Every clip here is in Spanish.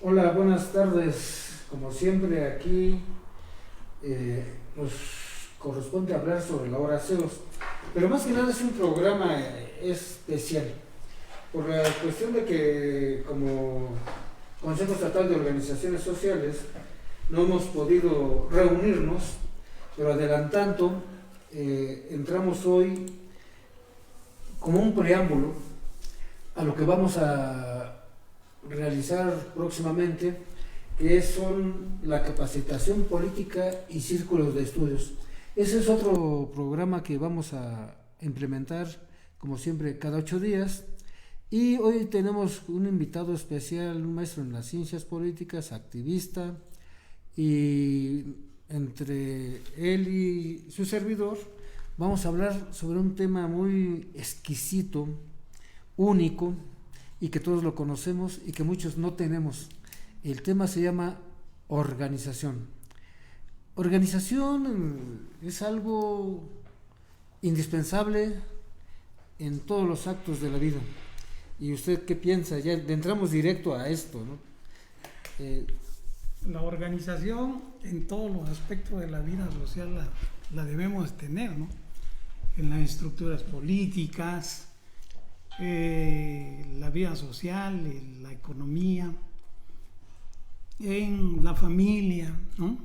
Hola, buenas tardes. Como siempre aquí nos corresponde hablar sobre la hora ceros, pero más que nada es un programa especial, por la cuestión de que como Consejo Estatal de Organizaciones Sociales no hemos podido reunirnos, pero adelantando, entramos hoy como un preámbulo a lo que vamos a realizar próximamente, que son la capacitación política y círculos de estudios. Ese es otro programa que vamos a implementar, como siempre, cada 8 días. Y hoy tenemos un invitado especial, un maestro en las ciencias políticas, activista, y entre él y su servidor vamos a hablar sobre un tema muy exquisito, único, y que todos lo conocemos y que muchos no tenemos. El tema se llama organización. Organización es algo indispensable en todos los actos de la vida. ¿Y usted qué piensa? Ya entramos directo a esto, ¿no? La organización en todos los aspectos de la vida social la debemos tener, ¿no? En las estructuras políticas, la vida social, en la economía, en la familia, ¿no?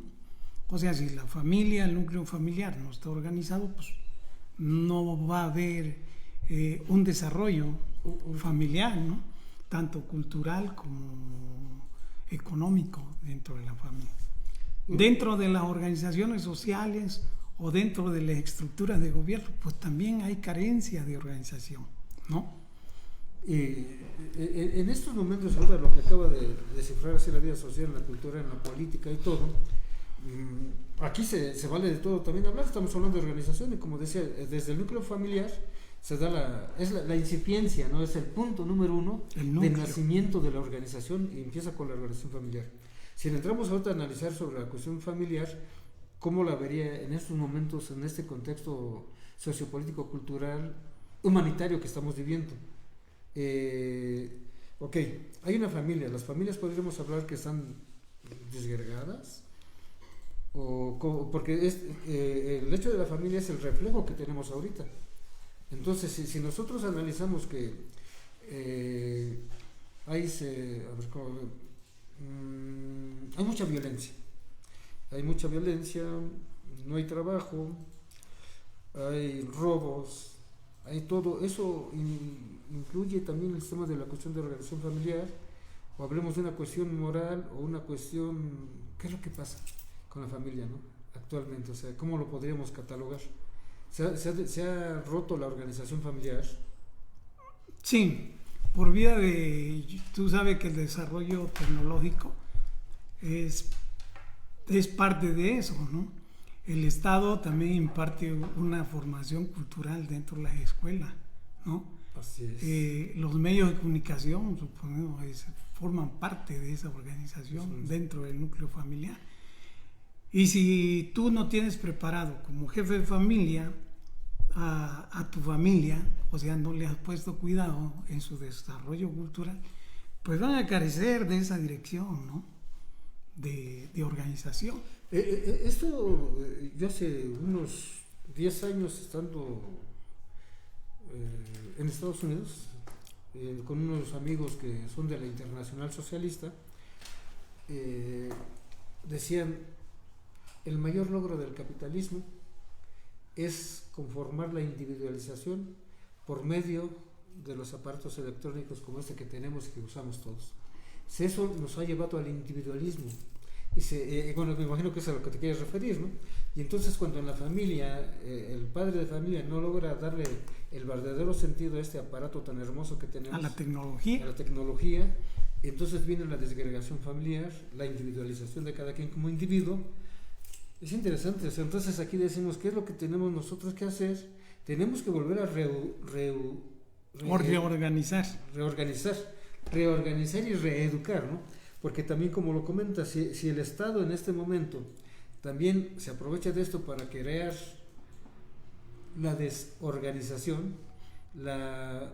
O sea, si la familia, el núcleo familiar no está organizado, pues no va a haber un desarrollo familiar, ¿no? Tanto cultural como económico dentro de la familia. Dentro de las organizaciones sociales o dentro de las estructuras de gobierno, pues también hay carencia de organización, ¿no? En estos momentos, ahora lo que acaba de descifrar así la vida social, en la cultura, en la política y todo, aquí se vale de todo también hablar. Estamos hablando de organización y, como decía, desde el núcleo familiar se da la incipiencia, ¿no? Es el punto número uno de nacimiento de la organización, y empieza con la organización familiar. Si entramos ahorita a analizar sobre la cuestión familiar, ¿cómo la vería en estos momentos, en este contexto sociopolítico, cultural, humanitario que estamos viviendo? Ok, hay una familia. Las familias podríamos hablar que están desgregadas, porque el hecho de la familia es el reflejo que tenemos ahorita. Entonces, si nosotros analizamos que hay mucha violencia, no hay trabajo, hay robos, hay todo eso, incluye también el tema de la cuestión de organización familiar, o hablemos de una cuestión moral o una cuestión, ¿qué es lo que pasa con la familia, no? Actualmente, o sea, ¿cómo lo podríamos catalogar? ¿Se ha roto la organización familiar? Sí, por vía de, tú sabes que el desarrollo tecnológico es parte de eso, ¿no? El Estado también imparte una formación cultural dentro de las escuelas, ¿no? Así es. Los medios de comunicación, suponemos, forman parte de esa organización dentro del núcleo familiar. Y si tú no tienes preparado como jefe de familia a tu familia, o sea, no le has puesto cuidado en su desarrollo cultural, pues van a carecer de esa dirección, ¿no? De organización. Yo hace unos 10 años estando en Estados Unidos, con unos amigos que son de la Internacional Socialista, decían: el mayor logro del capitalismo es conformar la individualización por medio de los aparatos electrónicos como este que tenemos y que usamos todos. Eso nos ha llevado al individualismo. Bueno, me imagino que es a lo que te quieres referir, ¿no? Y entonces, cuando en la familia, el padre de familia no logra darle el verdadero sentido a este aparato tan hermoso que tenemos, a la tecnología, entonces viene la desagregación familiar, la individualización de cada quien como individuo. Es interesante. O sea, entonces aquí decimos, ¿qué es lo que tenemos nosotros que hacer? Tenemos que volver a reorganizar y reeducar, ¿no? Porque también, como lo comenta, si el Estado en este momento también se aprovecha de esto para crear la desorganización, la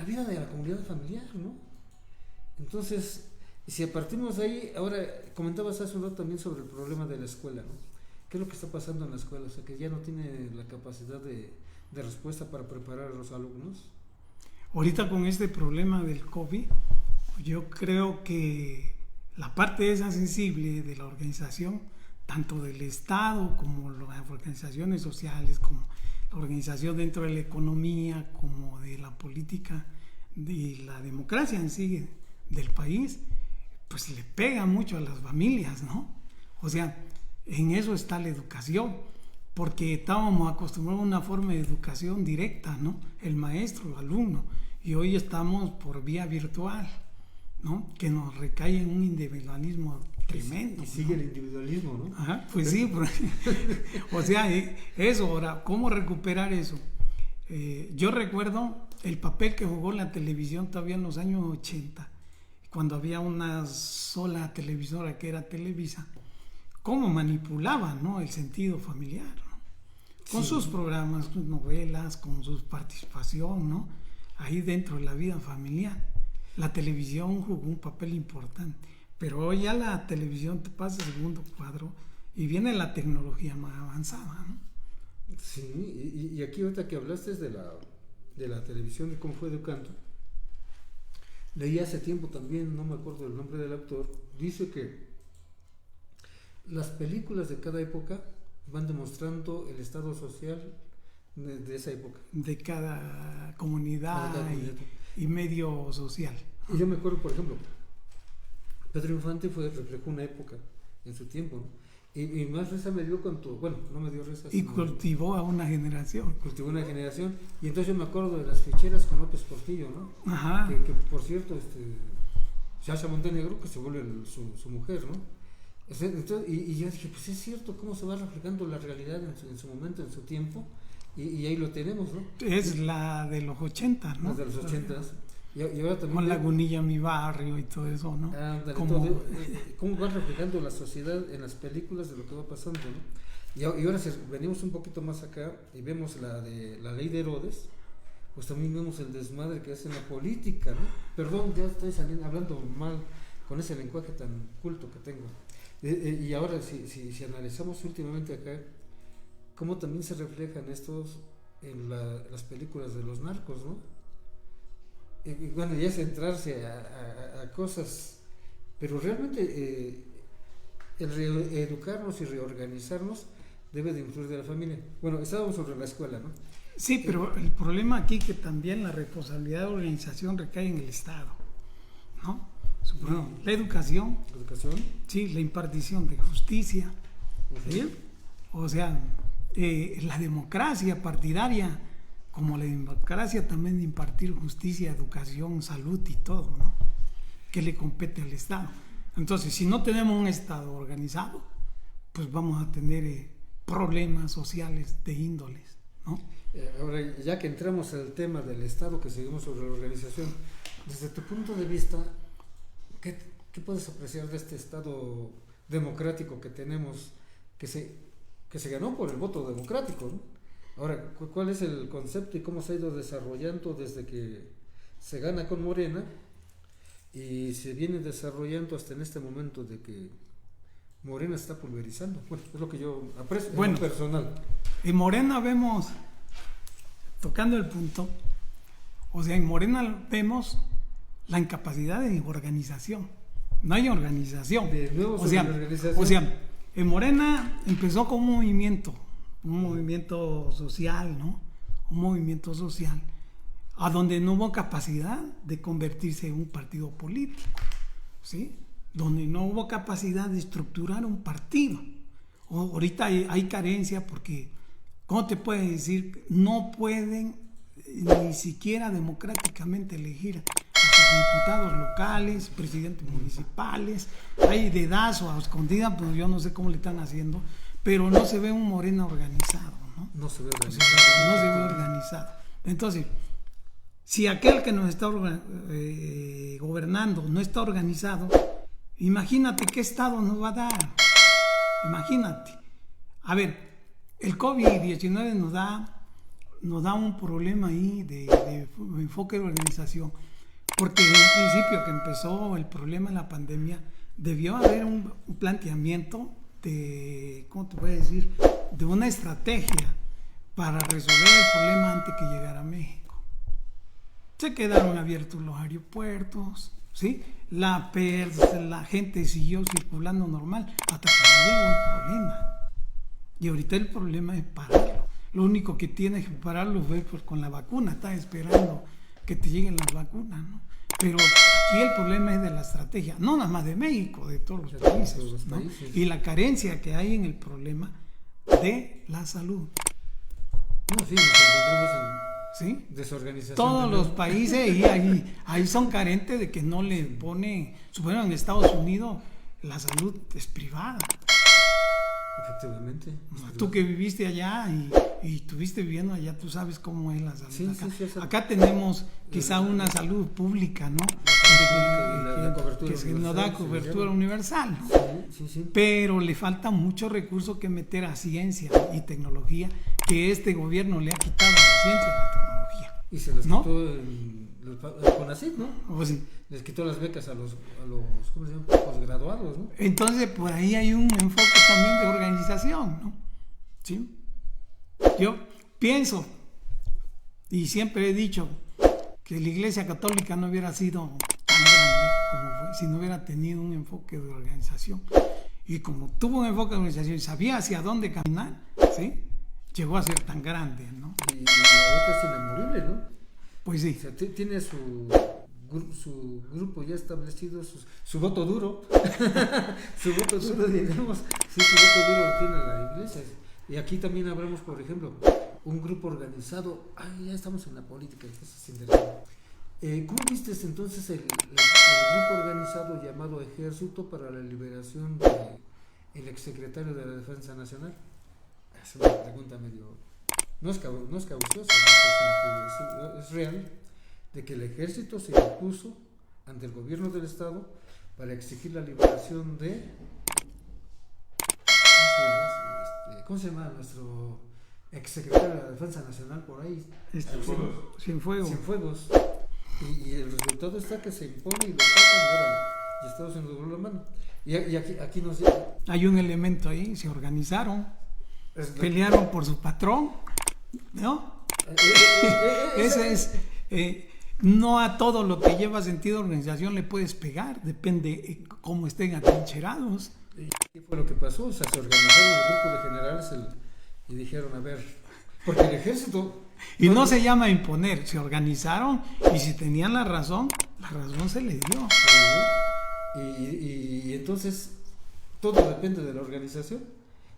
vida de la comunidad familiar, ¿no? Entonces, si partimos de ahí, ahora comentabas hace un rato también sobre el problema de la escuela, ¿no? ¿Qué es lo que está pasando en la escuela? O sea, que ya no tiene la capacidad de respuesta para preparar a los alumnos. Ahorita con este problema del COVID, yo creo que la parte esa sensible de la organización, tanto del Estado como las organizaciones sociales, como la organización dentro de la economía, como de la política, de la democracia en sí del país, pues le pega mucho a las familias, ¿no? O sea, en eso está la educación, porque estábamos acostumbrados a una forma de educación directa, ¿no? El maestro, el alumno, y hoy estamos por vía virtual, ¿no? Que nos recae en un individualismo tremendo. Y sigue, ¿no? El individualismo, ¿no? Ajá, pues sí, o sea, eso, ahora, ¿cómo recuperar eso? Yo recuerdo el papel que jugó la televisión todavía en los años 80, cuando había una sola televisora que era Televisa, cómo manipulaba, ¿no? El sentido familiar, ¿no? Con sus programas, sus novelas, con su participación, ¿no? Ahí dentro de la vida familiar. La televisión jugó un papel importante, pero hoy ya la televisión te pasa a segundo cuadro y viene la tecnología más avanzada, ¿no? Sí, y aquí ahorita que hablaste de la televisión y cómo fue educando, leí hace tiempo también, no me acuerdo el nombre del autor, dice que las películas de cada época van demostrando el estado social de esa época. De cada comunidad, y medio social. Y yo me acuerdo, por ejemplo, Pedro Infante reflejó una época en su tiempo, ¿no? Y más risa me dio no me dio risa. Y cultivó a una generación. Cultivó una generación. Y entonces yo me acuerdo de las ficheras con López Portillo, ¿no? Ajá. Que por cierto, Sasha Montenegro, que se vuelve su mujer, ¿no? Entonces, y yo dije, pues es cierto, cómo se va reflejando la realidad en su momento, en su tiempo. Y ahí lo tenemos, ¿no? Es la de los 80, ¿no? Las de los 80. Y ahora también con Lagunilla, mi barrio y todo eso, ¿no? Cómo va reflejando la sociedad en las películas de lo que va pasando, ¿no? Y ahora si venimos un poquito más acá y vemos la ley de Herodes, pues también vemos el desmadre que hace en la política, ¿no? Perdón, ya estoy hablando mal con ese lenguaje tan culto que tengo. Y ahora si analizamos últimamente acá, cómo también se reflejan estos en las películas de los narcos, ¿no? Y bueno, ya es centrarse a cosas, pero realmente el reeducarnos y reorganizarnos debe de influir de la familia. Bueno, estábamos sobre la escuela, ¿no? Sí, pero el problema aquí que también la responsabilidad de la organización recae en el Estado, ¿no? Bueno, la educación, sí, la impartición de justicia, ¿sí? O sea, la democracia partidaria, como la democracia también de impartir justicia, educación, salud y todo, ¿no? Que le compete al Estado. Entonces, si no tenemos un Estado organizado, pues vamos a tener problemas sociales de índoles, ¿no? Ahora, ya que entramos al tema del Estado, que seguimos sobre la organización, desde tu punto de vista, ¿qué puedes apreciar de este Estado democrático que tenemos, que se ganó por el voto democrático, ¿no? Ahora, ¿cuál es el concepto y cómo se ha ido desarrollando desde que se gana con Morena y se viene desarrollando hasta en este momento de que Morena está pulverizando? Bueno, es lo que yo aprecio, bueno, en lo personal. En Morena vemos, tocando el punto, o sea, en Morena vemos la incapacidad de organización. No hay organización. De nuevo o sea, en Morena empezó con un movimiento social, ¿no? Un movimiento social a donde no hubo capacidad de convertirse en un partido político, ¿sí? Donde no hubo capacidad de estructurar un partido. Ahorita hay carencia porque, ¿cómo te pueden decir? No pueden ni siquiera democráticamente elegir a sus diputados locales, presidentes municipales. Hay dedazo a escondida, pues yo no sé cómo le están haciendo, pero no se ve un Morena organizado, ¿no? No se ve organizado. No se ve organizado. Entonces, si aquel que nos está gobernando no está organizado, imagínate qué Estado nos va a dar. Imagínate. A ver, el COVID-19 nos da un problema ahí de enfoque de organización. Porque en un principio que empezó el problema de la pandemia, debió haber un planteamiento de, ¿cómo te voy a decir?, de una estrategia para resolver el problema antes que llegara a México. Se quedaron abiertos los aeropuertos, ¿sí? La gente siguió circulando normal hasta que no llegó el problema. Y ahorita el problema es pararlo. Lo único que tienes que pararlo es pues, con la vacuna. Estás esperando que te lleguen las vacunas, ¿no? Pero aquí el problema es de la estrategia, no nada más de México, de todos los países, ¿no? Y la carencia que hay en el problema de la salud. No, sí, nos encontramos en ¿sí? desorganización. Todos los países y ahí son carentes de que no le ponen, suponiendo en Estados Unidos, la salud es privada. Efectivamente. Tú que viviste allá y estuviste viviendo allá, tú sabes cómo es la salud. Sí, acá. Sí, Acá tenemos quizá una salud pública, ¿no? Que se nos da cobertura universal. Sí. Pero le falta mucho recurso que meter a ciencia y tecnología, que este gobierno le ha quitado a la ciencia y a la tecnología. Y se les ¿no? quitó el CONACYT, ¿no? Pues sí. Les quitó las becas a los ¿cómo se llama? Posgraduados, ¿no? Entonces, por ahí hay un enfoque también de organización, ¿no? ¿Sí? Yo pienso, y siempre he dicho, que la Iglesia Católica no hubiera sido tan grande como fue si no hubiera tenido un enfoque de organización. Y como tuvo un enfoque de organización y sabía hacia dónde caminar, ¿sí? Llegó a ser tan grande, ¿no? Y la otra es inamovible, ¿no? Pues sí. O sea, tiene su grupo ya establecido, su voto duro. Su voto duro, digamos. Sí, su voto duro lo tiene la iglesia. Y aquí también hablamos, por ejemplo, un grupo organizado. Ay, ya estamos en la política, eso es interesante. ¿Cómo viste entonces el grupo organizado llamado Ejército para la Liberación del exsecretario de la Defensa Nacional? Es una pregunta medio... No es cauciosa, es real, de que el ejército se impuso ante el gobierno del estado para exigir la liberación de... ¿Cómo se llama nuestro exsecretario de la Defensa Nacional por ahí? Cienfuegos. Y el resultado está que se impone y lo sacan y Estados Unidos dobló la mano. Y aquí nos dice... Hay un elemento ahí, se organizaron, pelearon por su patrón, ¿no? Ese es... no a todo lo que lleva sentido de organización le puedes pegar, depende cómo estén atrincherados. ¿Qué fue lo que pasó? O sea, se organizaron el grupo de generales y dijeron, a ver, porque el ejército... Y no se llama imponer, se organizaron y si tenían la razón se les dio. Y entonces todo depende de la organización.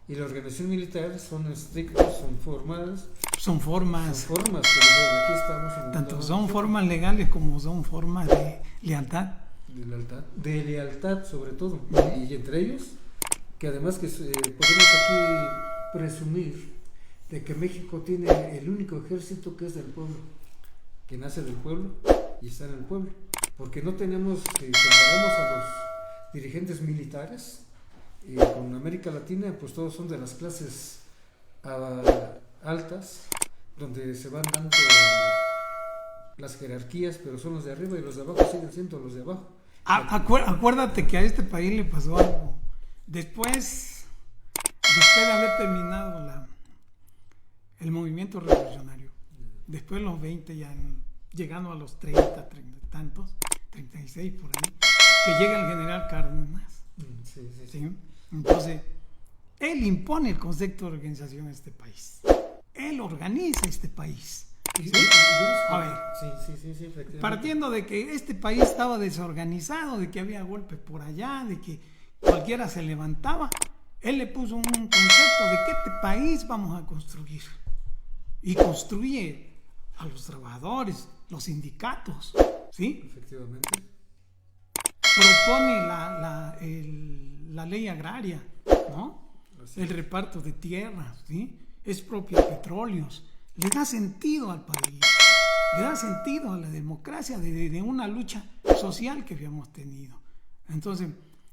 Y la organización militar son estrictas, son formales. Son formas. Son formas, pero aquí estamos... Tanto son formas legales como son formas de lealtad. De lealtad sobre todo. Y entre ellos, que además que podemos aquí presumir de que México tiene el único ejército que es del pueblo, que nace del pueblo y está en el pueblo. Porque no tenemos, comparamos a los dirigentes militares, y con América Latina, pues todos son de las clases altas, donde se van dando las jerarquías, pero son los de arriba y los de abajo siguen siendo los de abajo. Acuérdate que a este país le pasó algo. Después de haber terminado el movimiento revolucionario, después de los 20, ya llegando a los 30 y tantos, 36 por ahí, que llega el general Cárdenas. ¿Sí? Entonces, él impone el concepto de organización a este país. Él organiza este país. ¿Sí? A ver, partiendo de que este país estaba desorganizado, de que había golpes por allá, de que cualquiera se levantaba, él le puso un concepto de que este país vamos a construir. Y construye a los trabajadores, los sindicatos, ¿sí? Efectivamente. Propone la ley agraria, ¿no? El reparto de tierras, ¿sí? Expropia petróleos. Le da sentido al país, le da sentido a la democracia de una lucha social que habíamos tenido. Entonces,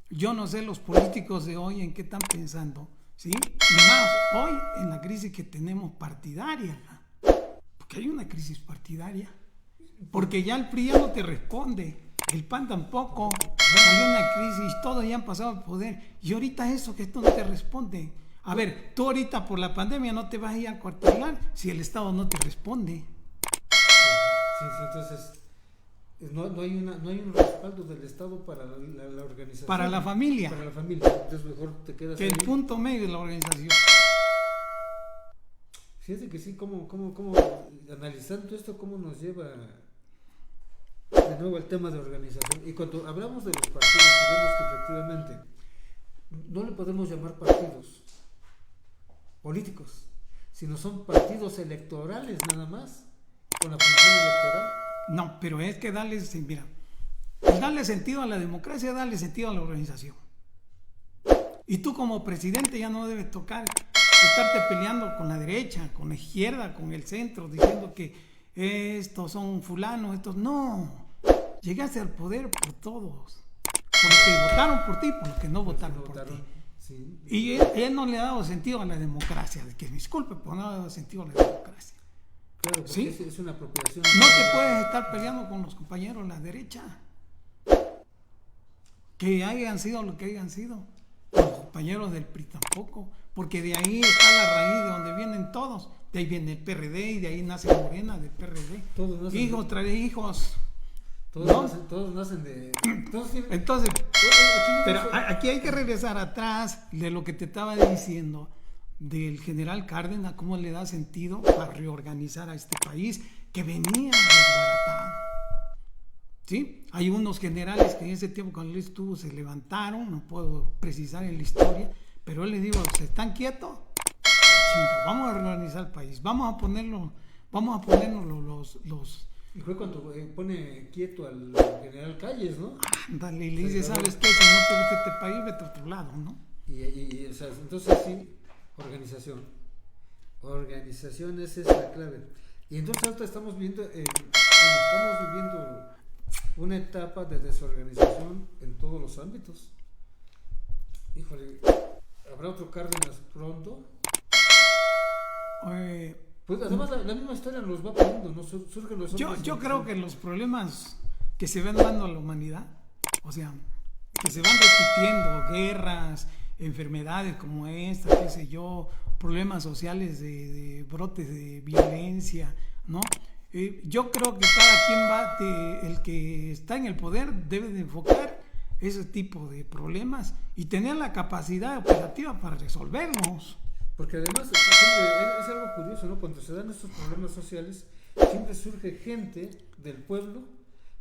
yo no sé los políticos de hoy en qué están pensando, ¿sí? Y más hoy en la crisis que tenemos partidaria, porque hay una crisis partidaria. Porque ya el PRI ya no te responde, el PAN tampoco, hay una crisis, todos ya han pasado al poder, y ahorita eso que esto no te responde. A ver, tú ahorita por la pandemia no te vas a ir a cuartelar si el Estado no te responde. Sí, entonces no hay un respaldo del Estado para la organización. Para la familia. Para la familia, entonces mejor te quedas que ahí. El punto medio de la organización. Fíjate que sí, cómo analizando esto, cómo nos lleva de nuevo el tema de organización. Y cuando hablamos de los partidos, vemos que efectivamente no le podemos llamar partidos políticos, sino son partidos electorales nada más, con la función electoral. No, pero es que darle sentido a la democracia, darle sentido a la organización. Y tú como presidente ya no debes estarte peleando con la derecha, con la izquierda, con el centro, diciendo que estos son fulanos, estos no. Llegaste al poder por todos, por los que votaron por ti, por los que no votaron por ti. Sí. Y él no le ha dado sentido a la democracia, que me disculpe, pero no le ha dado sentido a la democracia. Claro, porque ¿sí? es una apropiación. No te puedes estar peleando con los compañeros de la derecha, que hayan sido lo que hayan sido, los compañeros del PRI tampoco, porque de ahí está la raíz de donde vienen todos. De ahí viene el PRD y de ahí nace Morena del PRD. Todos nacen hijos, trae hijos. Todos nacen de... Entonces, pero aquí hay que regresar atrás de lo que te estaba diciendo del general Cárdenas, cómo le da sentido para reorganizar a este país que venía desbaratado. ¿Sí? Hay unos generales que en ese tiempo cuando él estuvo se levantaron, no puedo precisar en la historia, pero él les dijo, ¿se están quietos? Chinga, vamos a reorganizar el país, vamos a ponernos los Y fue cuando pone quieto al general Calles, ¿no? Ándale, y le dice, ¿sabes qué? Si no te gusta este país, vete a otro lado, ¿no? Y o sea, entonces sí, organización. Organización, esa es la clave. Y entonces ahorita estamos viviendo una etapa de desorganización en todos los ámbitos. Híjole, ¿habrá otro Cárdenas pronto? Pues además la misma historia nos va poniendo, ¿no? Surgen los hombres. Yo creo que los problemas que se van dando a la humanidad, o sea, que se van repitiendo, guerras, enfermedades como esta, qué sé yo, problemas sociales de brotes de violencia, ¿no? Yo creo que cada quien el que está en el poder debe de enfocar ese tipo de problemas y tener la capacidad operativa para resolverlos. Porque además siempre es algo curioso, ¿no? Cuando se dan estos problemas sociales, siempre surge gente del pueblo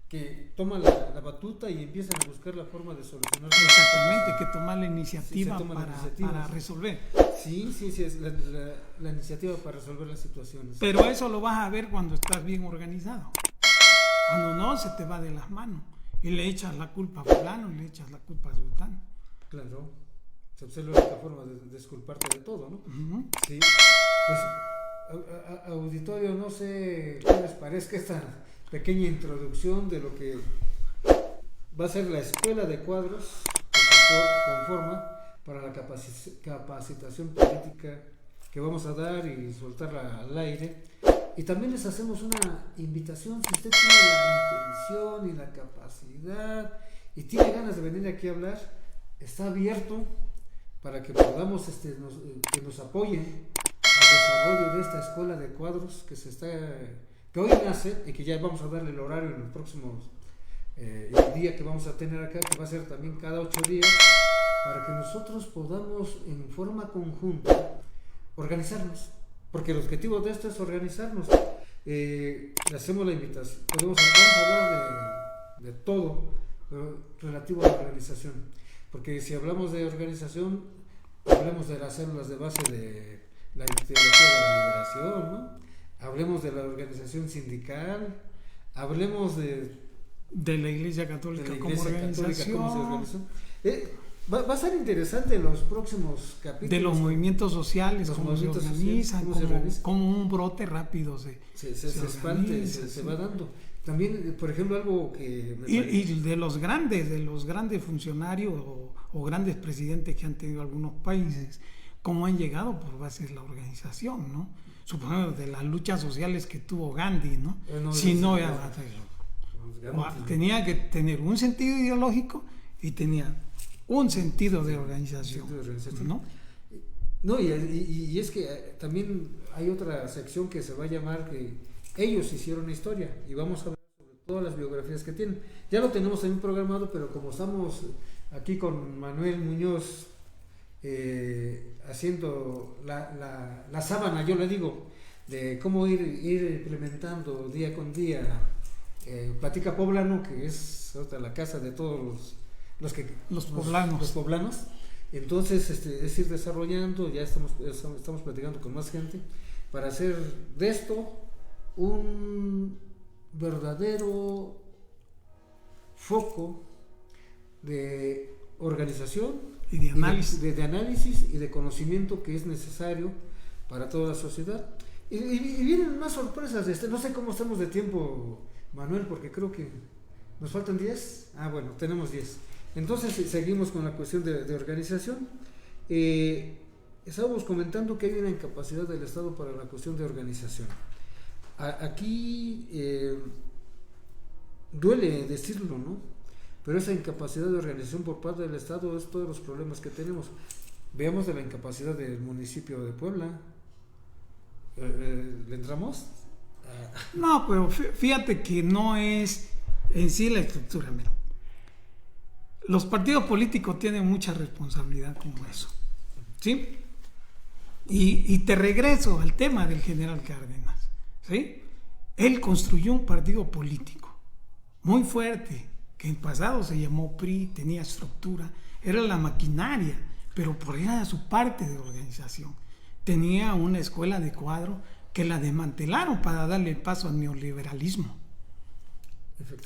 que toma la batuta y empiezan a buscar la forma de solucionar. Exactamente, que tomar la iniciativa para resolver. Sí, es la iniciativa para resolver las situaciones. Pero eso lo vas a ver cuando estás bien organizado. Cuando no, se te va de las manos. Y le echas la culpa a fulano, y le echas la culpa a sultano. Claro. Esa es la única forma de desculparte de todo, ¿no? Uh-huh. Sí. Pues, auditorio, no sé qué les parezca esta pequeña introducción de lo que va a ser la escuela de cuadros que se conforma para la capacitación política que vamos a dar y soltarla al aire. Y también les hacemos una invitación, si usted tiene la intención y la capacidad y tiene ganas de venir aquí a hablar, está abierto para que podamos que nos apoyen al desarrollo de esta escuela de cuadros que hoy nace y que ya vamos a darle el horario en los próximos el día que vamos a tener acá, que va a ser también cada 8 días, para que nosotros podamos en forma conjunta organizarnos, porque el objetivo de esto es organizarnos. Le hacemos la invitación, vamos a hablar de todo relativo a la organización, porque si hablamos de organización, hablemos de las células de base de la teología de la liberación, ¿no? Hablemos de la organización sindical, hablemos de la Iglesia Católica como organización, cómo se organizó. Va a ser interesante los próximos capítulos. De los movimientos sociales, cómo se organizan, cómo un brote rápido se expande, se va dando. También, por ejemplo, algo que... Y de los grandes funcionarios o grandes presidentes que han tenido algunos países, cómo han llegado por base de la organización, ¿no? supongamos, de las luchas sociales que tuvo Gandhi, ¿no? No, si no, tenía que tener un sentido ideológico y tenía un sentido de organización, ¿no? No, y es que también hay otra sección que se va a llamar que ellos hicieron historia, y vamos a hablar sobre todas las biografías que tienen. Ya lo tenemos también programado, pero como estamos aquí con Manuel Muñoz haciendo la sábana, yo le digo, de cómo ir implementando día con día Platica Poblano, que es la casa de todos los poblanos. Entonces es ir desarrollando, ya estamos platicando con más gente para hacer de esto un verdadero foco de organización y de análisis. De análisis y de conocimiento que es necesario para toda la sociedad. Y vienen más sorpresas. No sé cómo estamos de tiempo, Manuel, porque creo que nos faltan 10. Bueno, tenemos 10. Entonces seguimos con la cuestión de organización. Estábamos comentando que hay una incapacidad del Estado para la cuestión de organización. Aquí duele decirlo, ¿no? Pero esa incapacidad de organización por parte del Estado es todos los problemas que tenemos. Veamos de la incapacidad del municipio de Puebla. ¿Le entramos? No, pero fíjate que no es en sí la estructura, mira. Los partidos políticos tienen mucha responsabilidad con eso, ¿sí? Y te regreso al tema del general Cárdenas, ¿sí? Él construyó un partido político muy fuerte, que en pasado se llamó PRI, tenía estructura, era la maquinaria, pero por era su parte de organización. Tenía una escuela de cuadro que la desmantelaron para darle el paso al neoliberalismo,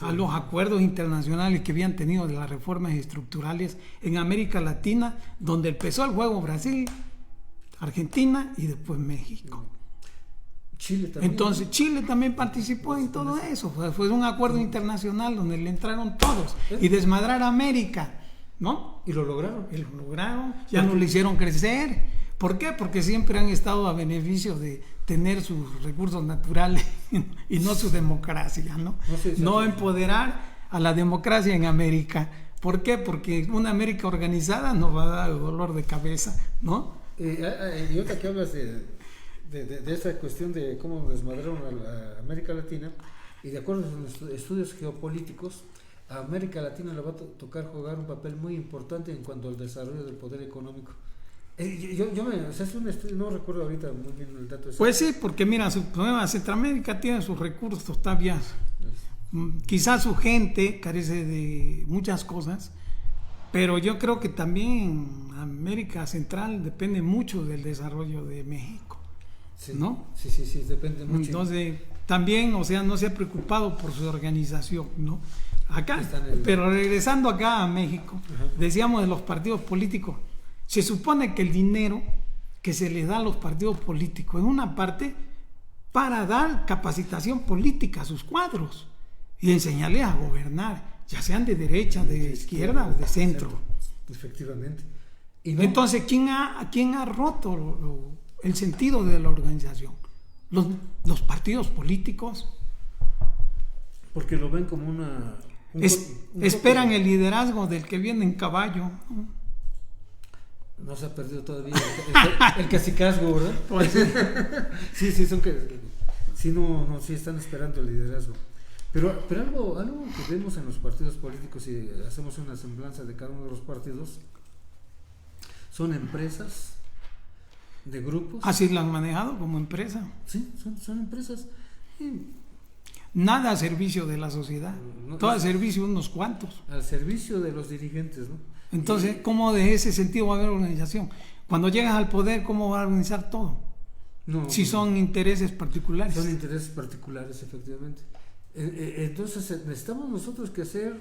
a los acuerdos internacionales que habían tenido de las reformas estructurales en América Latina, donde empezó el juego Brasil, Argentina y después México. Chile también. Entonces Chile también participó en todo eso. Fue un acuerdo internacional donde le entraron todos y desmadrar a América, ¿no? Y lo lograron. Ya no le hicieron crecer. ¿Por qué? Porque siempre han estado a beneficio de tener sus recursos naturales y no su democracia, ¿no? No empoderar a la democracia en América. ¿Por qué? Porque una América organizada nos va a dar dolor de cabeza, ¿no? Y ahorita que hablas de esta cuestión de cómo desmadraron a América Latina, y de acuerdo con los estudios geopolíticos, a América Latina le va a tocar jugar un papel muy importante en cuanto al desarrollo del poder económico. No recuerdo ahorita muy bien el dato. Pues sí, porque mira, Centroamérica tiene sus recursos todavía. Quizás su gente carece de muchas cosas, pero yo creo que también América Central depende mucho del desarrollo de México, sí, ¿no? Sí, depende mucho. Entonces, también, no se ha preocupado por su organización, ¿no? Pero regresando acá a México, decíamos de los partidos políticos. Se supone que el dinero que se les da a los partidos políticos es una parte para dar capacitación política a sus cuadros y enseñarles a gobernar, ya sean de derecha, de izquierda o de centro. Efectivamente. Entonces, ¿quién ha roto el sentido de la organización? Los partidos políticos. Porque lo ven como esperan el liderazgo del que viene en caballo, ¿no? No se ha perdido todavía el cacicazgo, ¿verdad? Pues sí. Sí, sí están esperando el liderazgo. Pero algo que vemos en los partidos políticos, y hacemos una semblanza de cada uno de los partidos, son empresas de grupos. Así lo han manejado como empresa. Sí, son empresas. Nada a servicio de la sociedad, todo al servicio de unos cuantos. Al servicio de los dirigentes, ¿no? Entonces, ¿cómo de ese sentido va a haber organización? Cuando llegas al poder, ¿cómo va a organizar todo? No, si son intereses particulares. Son intereses particulares, efectivamente. Entonces, necesitamos nosotros que hacer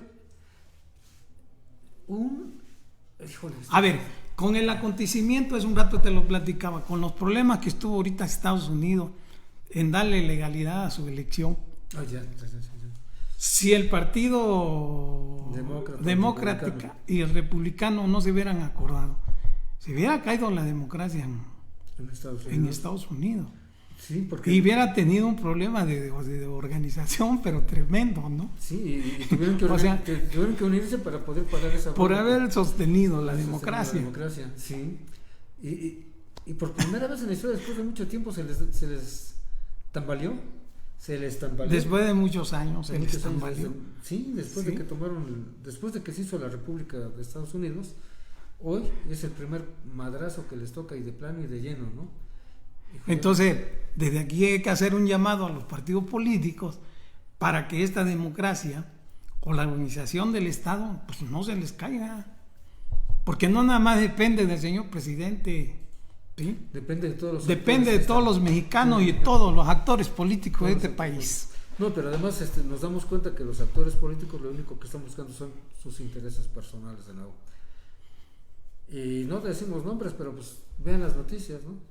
A ver, con el acontecimiento, hace un rato te lo platicaba, con los problemas que estuvo ahorita Estados Unidos en darle legalidad a su elección. Ya. Si el partido demócrata y el republicano no se hubieran acordado, se hubiera caído la democracia en Estados Unidos. Sí, porque... Y hubiera tenido un problema de organización, pero tremendo, ¿no? Sí, y tuvieron que unirse para poder pagar esa... Por haber sostenido la democracia. La democracia, sí. Y por primera vez en la historia, después de mucho tiempo, se les tambaleó. Después de muchos años se les tambaleó. Sí, después de que se hizo la República de Estados Unidos, hoy es el primer madrazo que les toca, y de plano y de lleno, ¿no? Entonces, desde aquí hay que hacer un llamado a los partidos políticos para que esta democracia o la organización del Estado pues no se les caiga, porque no nada más depende del señor presidente, ¿sí? Depende de todos los mexicanos y de todos los actores políticos de este país. No, pero además nos damos cuenta que los actores políticos lo único que están buscando son sus intereses personales de nuevo. Y no decimos nombres, pero pues vean las noticias, ¿no?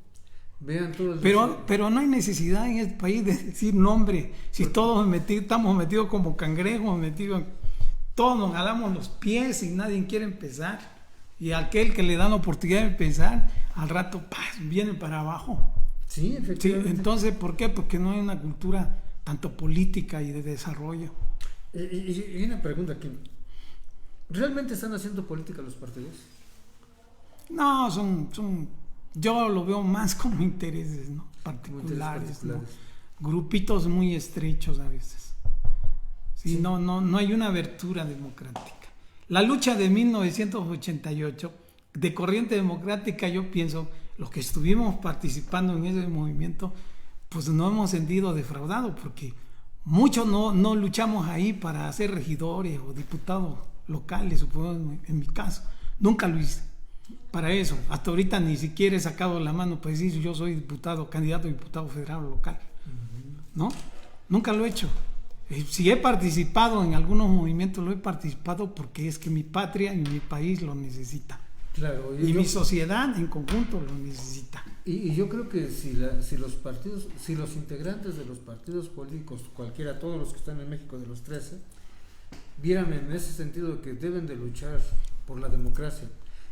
Vean todo el... Pero no hay necesidad en este país de decir nombre. Si todos estamos metidos como cangrejos, todos nos jalamos los pies y nadie quiere empezar. Y aquel que le dan la oportunidad de empezar, al rato viene para abajo. Sí, efectivamente. Sí, entonces, ¿por qué? Porque no hay una cultura tanto política y de desarrollo. Y una pregunta aquí. ¿Realmente están haciendo política los partidos? No, yo lo veo más como intereses, ¿no? Particulares, ¿no? Grupitos muy estrechos a veces. Sí. No hay una abertura democrática. La lucha de 1988 de corriente democrática, yo pienso, los que estuvimos participando en ese movimiento, pues no hemos sentido defraudados, porque muchos no luchamos ahí para ser regidores o diputados locales, supongo en mi caso. Nunca lo hice. Para eso, hasta ahorita ni siquiera he sacado la mano para decir yo soy candidato a diputado federal o local, ¿no? Nunca lo he hecho. Si he participado en algunos movimientos, lo he participado porque es que mi patria y mi país lo necesita. Claro, mi sociedad en conjunto lo necesita. Y yo creo que si los integrantes de los partidos políticos, cualquiera, todos los que están en México de los 13, vieran en ese sentido que deben de luchar por la democracia,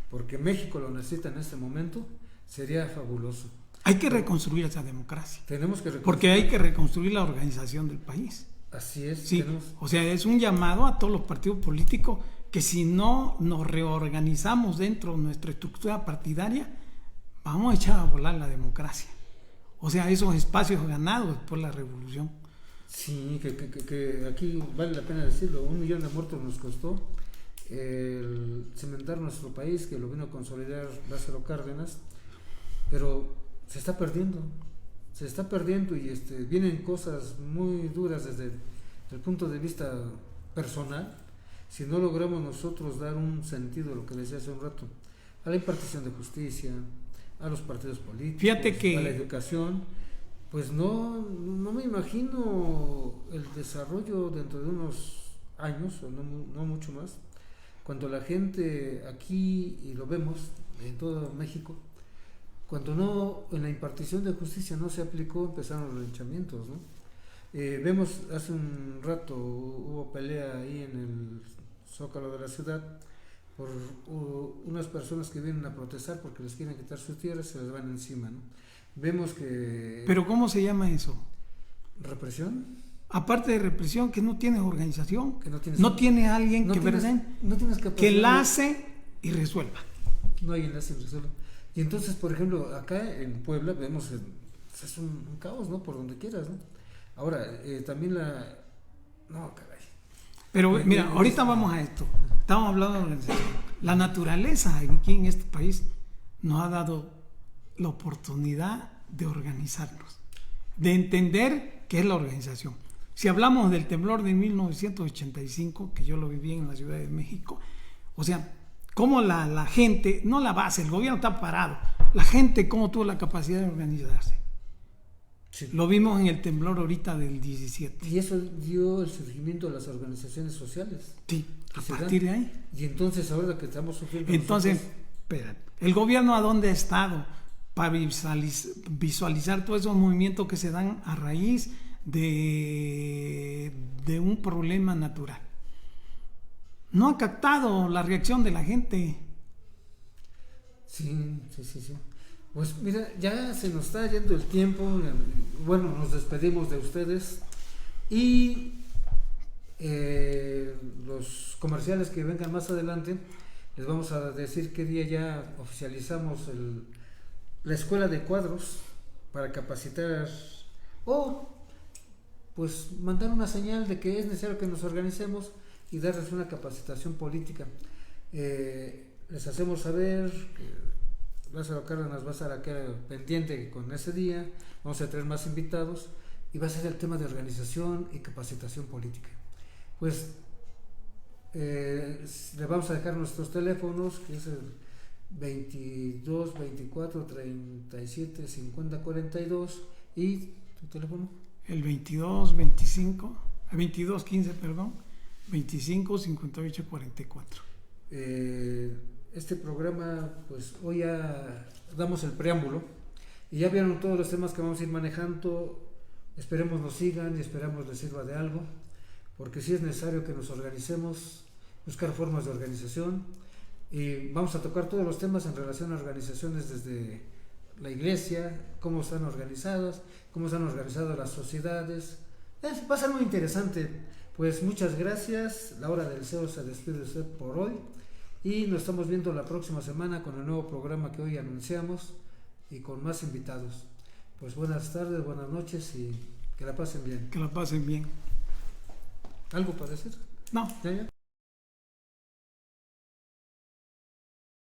porque México lo necesita en este momento, sería fabuloso. Hay que reconstruir esa democracia. Tenemos que reconstruir. Porque hay que reconstruir la organización del país. Así es. Sí, o sea, es un llamado a todos los partidos políticos que si no nos reorganizamos dentro de nuestra estructura partidaria, vamos a echar a volar la democracia. O sea, esos espacios ganados después de la revolución. Sí, que aquí vale la pena decirlo, 1 millón de muertos nos costó el cimentar nuestro país, que lo vino a consolidar Lázaro Cárdenas, pero se está perdiendo y vienen cosas muy duras desde el punto de vista personal, si no logramos nosotros dar un sentido a lo que decía hace un rato, a la impartición de justicia, a los partidos políticos, fíjate que, a la educación, pues no me imagino el desarrollo dentro de unos años, o no mucho más, cuando la gente aquí, y lo vemos en todo México, cuando en la impartición de justicia no se aplicó, empezaron los linchamientos, ¿no? Vemos, hace un rato hubo pelea ahí en el Zócalo de la ciudad por unas personas que vienen a protestar porque les quieren quitar sus tierras, se les van encima, ¿no? Vemos que... ¿Pero cómo se llama eso? ¿Represión? Aparte de represión, que no tienes organización, que no tiene alguien que la hace y resuelva. No hay enlace y resuelva. Y entonces, por ejemplo, acá en Puebla vemos, es un caos, ¿no? Por donde quieras, ¿no? Ahora, también no, caray. Pero mira, ahorita vamos a esto. Estamos hablando de organización. La naturaleza aquí en este país nos ha dado la oportunidad de organizarnos, de entender qué es la organización. Si hablamos del temblor de 1985, que yo lo viví en la Ciudad de México, o sea, cómo la gente, no la base, el gobierno está parado, la gente cómo tuvo la capacidad de organizarse. Sí. Lo vimos en el temblor ahorita del 17. Y eso dio el surgimiento de las organizaciones sociales. Sí, a partir de ahí. Y entonces ahora que estamos sufriendo... Entonces, espérate, ¿el gobierno a dónde ha estado para visualizar todos esos movimientos que se dan a raíz de un problema natural? No ha captado la reacción de la gente. Sí. Pues mira, ya se nos está yendo el tiempo, bueno, nos despedimos de ustedes y los comerciales que vengan más adelante, les vamos a decir qué día ya oficializamos la escuela de cuadros para capacitar o pues mandar una señal de que es necesario que nos organicemos y darles una capacitación política. Les hacemos saber que Lázaro Cárdenas va a estar acá pendiente con ese día, vamos a traer más invitados y va a ser el tema de organización y capacitación política. Pues le vamos a dejar nuestros teléfonos, que es el 22 24 37 50 42 y tu teléfono. El 22 15, perdón, 25 58 44. Este programa, pues hoy ya damos el preámbulo y ya vieron todos los temas que vamos a ir manejando. Esperemos nos sigan y esperamos les sirva de algo, porque sí es necesario que nos organicemos, buscar formas de organización y vamos a tocar todos los temas en relación a organizaciones desde la iglesia, cómo están organizadas, cómo están organizadas las sociedades. Va a ser muy interesante. Pues muchas gracias. La hora del CEO se despide de usted por hoy y nos estamos viendo la próxima semana con el nuevo programa que hoy anunciamos y con más invitados. Pues buenas tardes, buenas noches y que la pasen bien. Que la pasen bien. ¿Algo para decir? No. ¿Ya?